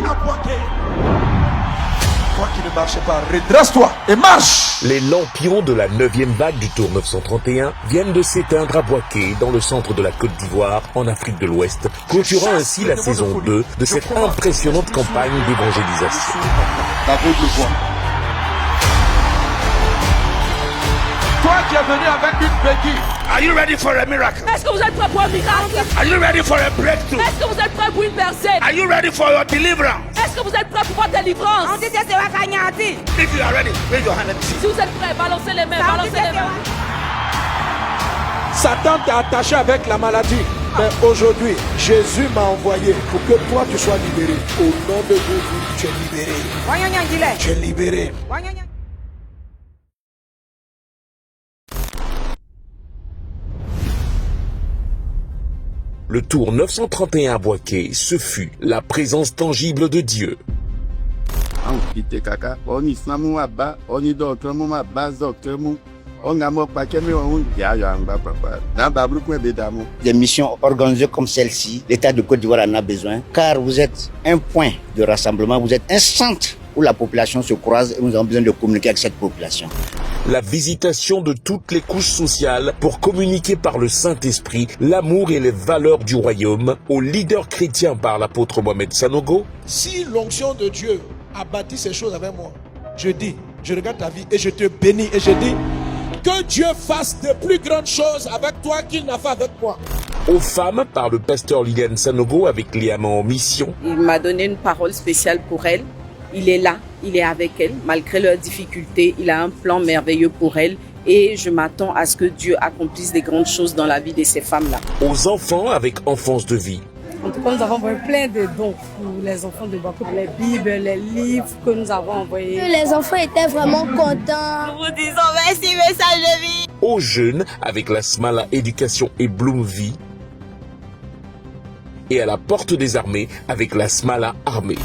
à Boaké. Toi qui ne marches pas, redresse-toi et marche. Les lampions de la 9e vague du Tour 931 viennent de s'éteindre à Boaké, dans le centre de la Côte d'Ivoire, en Afrique de l'Ouest, clôturant ainsi la saison 2 de cette impressionnante campagne d'évangélisation. Toi qui es venu avec une béquille. Are you ready for a miracle? Est-ce que vous êtes prêts pour un miracle? Are you ready for a breakthrough? Est-ce que vous êtes prêts pour une percée? Are you ready for your deliverance? Est-ce que vous êtes prêts pour votre délivrance? If you are ready, raise your hand and see. Si vous êtes prêts, balancez les mains, balancez les mains. Satan t'a attaché avec la maladie. Mais aujourd'hui, Jésus m'a envoyé pour que toi tu sois libéré. Au nom de Jésus, tu es libéré. Tu es libéré. Le Tour 931 à Boaké, ce fut la présence tangible de Dieu. Des missions organisées comme celle-ci, l'État de Côte d'Ivoire en a besoin, car vous êtes un point de rassemblement, vous êtes un centre où la population se croise et nous avons besoin de communiquer avec cette population. La visitation de toutes les couches sociales pour communiquer par le Saint-Esprit l'amour et les valeurs du royaume aux leaders chrétiens par l'apôtre Mohamed Sanogo. Si l'onction de Dieu a bâti ces choses avec moi, je dis, je regarde ta vie et je te bénis et je dis que Dieu fasse de plus grandes choses avec toi qu'il n'a fait avec moi. Aux femmes par le pasteur Liliane Sanogo avec les amants en mission. Il m'a donné une parole spéciale pour elles. Il est là, il est avec elles, malgré leurs difficultés, il a un plan merveilleux pour elles et je m'attends à ce que Dieu accomplisse des grandes choses dans la vie de ces femmes-là. Aux enfants avec enfance de vie. En tout cas, nous avons envoyé plein de dons pour les enfants de Boaké, les Bibles, les livres que nous avons envoyés. Les enfants étaient vraiment contents. Nous vous disons merci, message de vie. Aux jeunes avec la Smala Éducation et Bloom Vie. Et à la porte des armées avec la Smala Armée.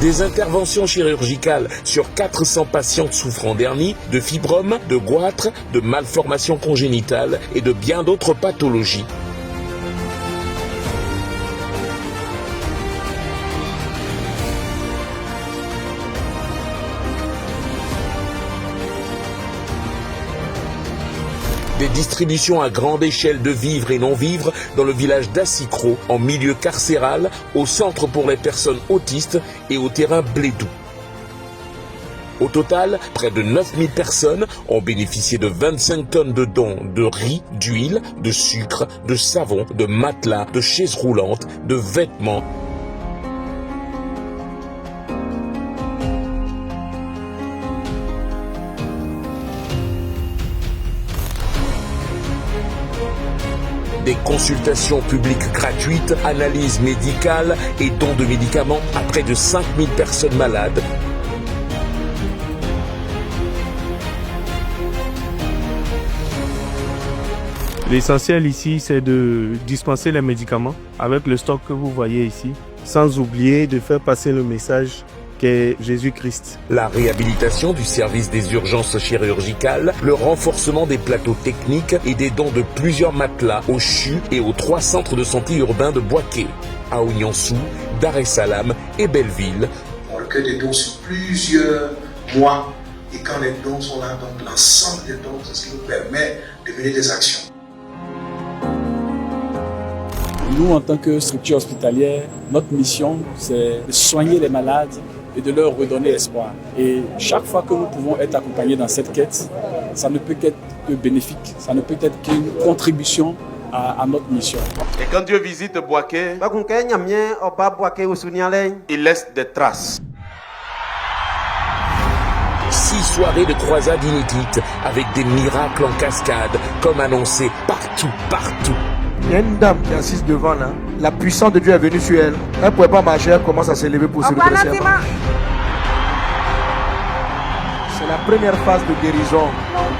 Des interventions chirurgicales sur 400 patientes souffrant d'hernie, de fibromes, de goitre, de malformations congénitales et de bien d'autres pathologies. Des distributions à grande échelle de vivres et non-vivres dans le village d'Assikro, en milieu carcéral, au centre pour les personnes autistes et au terrain Blédou. Au total, près de 9000 personnes ont bénéficié de 25 tonnes de dons de riz, d'huile, de sucre, de savon, de matelas, de chaises roulantes, de vêtements. Des consultations publiques gratuites, analyses médicales et dons de médicaments à près de 5000 personnes malades. L'essentiel ici, c'est de dispenser les médicaments avec le stock que vous voyez ici, sans oublier de faire passer le message qu'est Jésus-Christ. La réhabilitation du service des urgences chirurgicales, le renforcement des plateaux techniques et des dons de plusieurs matelas au CHU et aux 3 centres de santé urbains de Boaké, à Ouniansou, Dar es Salaam et Belleville. On recueille des dons sur plusieurs mois et quand les dons sont là, donc l'ensemble des dons, c'est ce qui nous permet de mener des actions. Nous, en tant que structure hospitalière, notre mission, c'est de soigner les malades et de leur redonner espoir. Et chaque fois que nous pouvons être accompagnés dans cette quête, ça ne peut qu'être que bénéfique, ça ne peut être qu'une contribution à notre mission. Et quand Dieu visite Boaké, il laisse des traces. 6 soirées de croisade inédites avec des miracles en cascade, comme annoncé partout. Il y a une dame qui est assise devant là. La puissance de Dieu est venue sur elle. Elle ne pouvait pas marcher, elle commence à s'élever pour se redresser. C'est la première phase de guérison.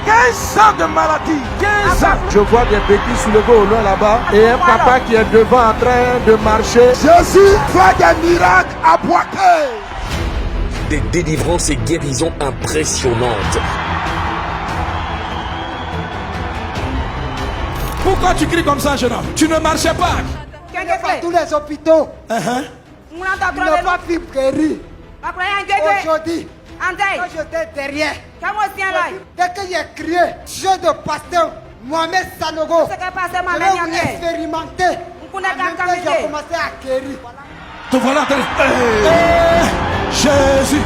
15 ans de maladie, 15 ans. Je vois des béquilles soulevées au loin là-bas et un papa qui est devant en train de marcher. Jésus fait des miracles à Boaké. Des délivrances et guérisons impressionnantes. Pourquoi tu cries comme ça, jeune homme? Tu ne marchais pas. Tous les hôpitaux. Ils n'ont pas pu guérir. Aujourd'hui, quand j'étais derrière, dès que j'ai crié, jeu de pasteur Mohamed Sanogo, je vais expérimenter. J'ai commencé à guérir. Te voilà, Jésus.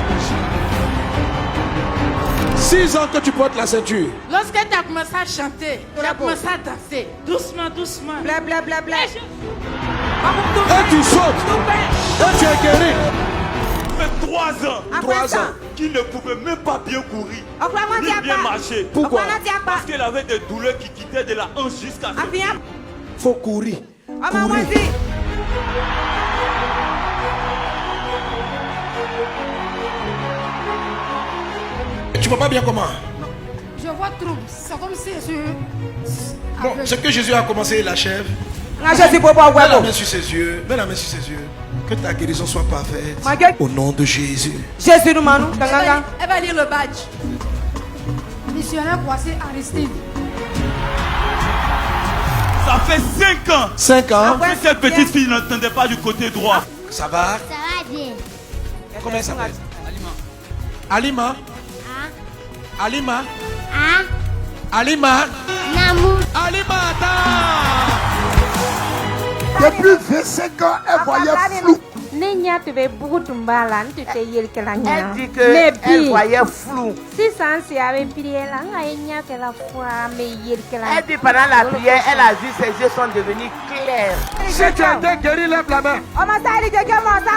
6 ans que tu portes la ceinture. Lorsque tu as commencé à chanter, tu as commencé à danser. Doucement, doucement. Blé, blé, blé, blé. Et tu sautes. Et tu es guéri. Ça fait 3 ans. 3 ans. Qui ne pouvait même pas bien courir. Ni bien marcher. Pourquoi? Parce qu'elle avait des douleurs qui quittaient de la hanche jusqu'à ce pied. Faut courir. Courir. Tu vois pas bien comment? Je vois trouble. C'est comme si je... Bon, ce que Jésus a commencé, il achève. Mets la main sur ses yeux. Mets la main sur ses yeux. Que ta guérison soit parfaite. Au nom de Jésus. Jésus nous manu. Elle va lire le badge. Missionnaire Kwasi Aristide. Ça fait 5 ans. 5 ans. Que cette petite fille n'entendait pas du côté droit. Ça va? Ça va bien. Comment elle s'appelle? Alima. Alima. Alima. Namou. Alima, attends. Depuis 25 ans, elle voyait flou. Elle dit qu'elle voyait flou. Elle dit pendant la prière, elle a vu ses yeux sont devenus clairs. Si tu as été guéri, lève la main.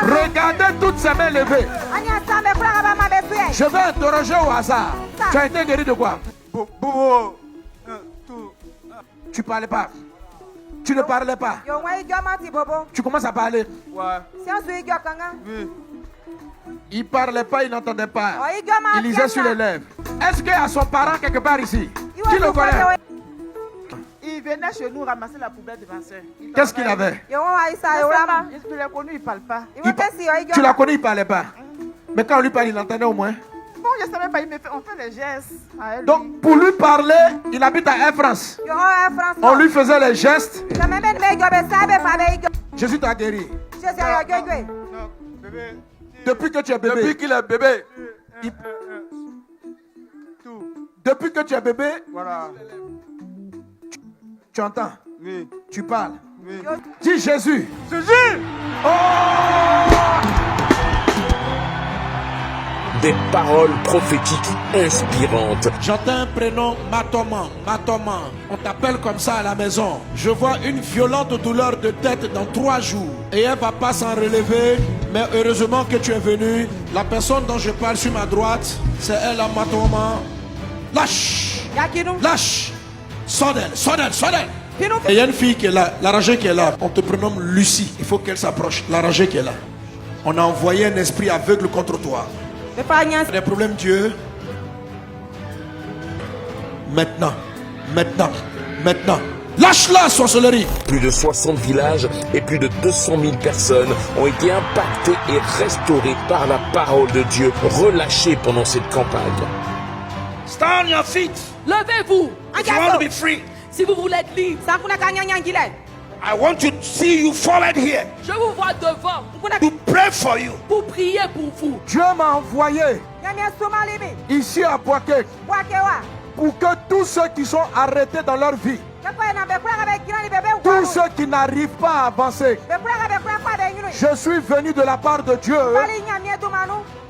Regardez toutes ses mains levées. Je vais interroger au hasard. Tu as été guéri de quoi? Tu parlais pas. Tu ne parlais pas. Tu commences à parler. Il parlait pas, il n'entendait pas. Il lisait sur les lèvres. Est-ce qu'il y a son parent quelque part ici? Qui le connaît? Il venait chez nous ramasser la poubelle de ma soeur. Qu'est-ce qu'il avait? Je l'ai connu, il ne parle pas. Tu l'as connu, il ne parlait pas. Mais quand on lui parle, il entendait au moins. Bon, je ne savais pas, on fait les gestes à elle. Donc, pour lui parler, il habite à Air France. On lui faisait les gestes. Jésus t'a guéri. Depuis que tu es bébé. Depuis qu'il est bébé. Depuis que tu es bébé. Voilà. Tu entends? Oui. Tu parles? Oui. Dis Jésus. Jésus. Oh! Des paroles prophétiques inspirantes. J'entends un prénom, Matoman. Matoman. On t'appelle comme ça à la maison. Je vois une violente douleur de tête dans 3 jours. Et elle va pas s'en relever. Mais heureusement que tu es venu. La personne dont je parle sur ma droite, c'est elle à Matoman. Lâche. Lâche. Sors-d'elle, sors-d'elle, sors-d'elle. Et il y a une fille qui est là, la rangée qui est là. On te prénomme Lucie. Il faut qu'elle s'approche. La rangée qui est là. On a envoyé un esprit aveugle contre toi. Des problèmes, Dieu. Maintenant, maintenant, maintenant. Lâche la sorcellerie. Plus de 60 villages et plus de 200 000 personnes ont été impactées et restaurées par la parole de Dieu relâchée pendant cette campagne. Stand on your feet. Levez-vous. If you want to be free. Si vous voulez être libre. I want to see you forward here. Je vous vois devant. To pray for you. Pour prier pour vous. Dieu m'a envoyé ici à Boaké pour que tous ceux qui sont arrêtés dans leur vie, tous ceux qui n'arrivent pas à avancer, je suis venu de la part de Dieu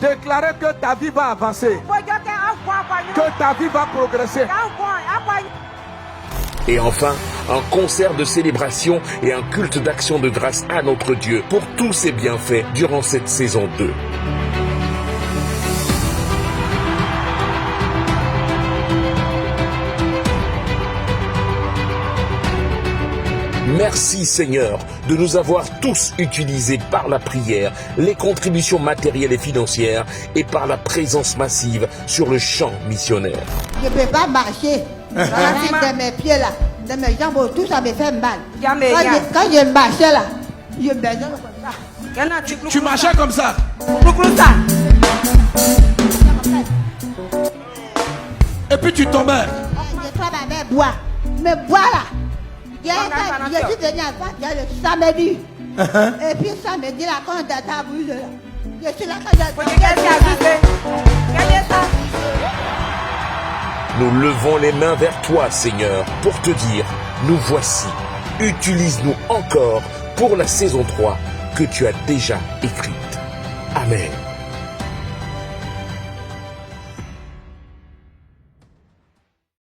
déclarer que ta vie va avancer, que ta vie va progresser. Et enfin, un concert de célébration et un culte d'action de grâce à notre Dieu pour tous ses bienfaits durant cette saison 2. Merci Seigneur de nous avoir tous utilisés par la prière, les contributions matérielles et financières et par la présence massive sur le champ missionnaire. Je ne peux pas marcher. De mes pieds là, de mes jambes, tout ça me fait mal. Quand je marchais là, je baisais comme ça. Tu marchais comme ça. Et puis tu tombais. Je trouve ma mère boire. Mais boire là, Je suis venu à Fatia le samedi. Et puis samedi, là, quand on était à Bruxelles, je suis là quand Nous levons les mains vers toi, Seigneur, pour te dire, nous voici. Utilise-nous encore pour la saison 3 que tu as déjà écrite. Amen.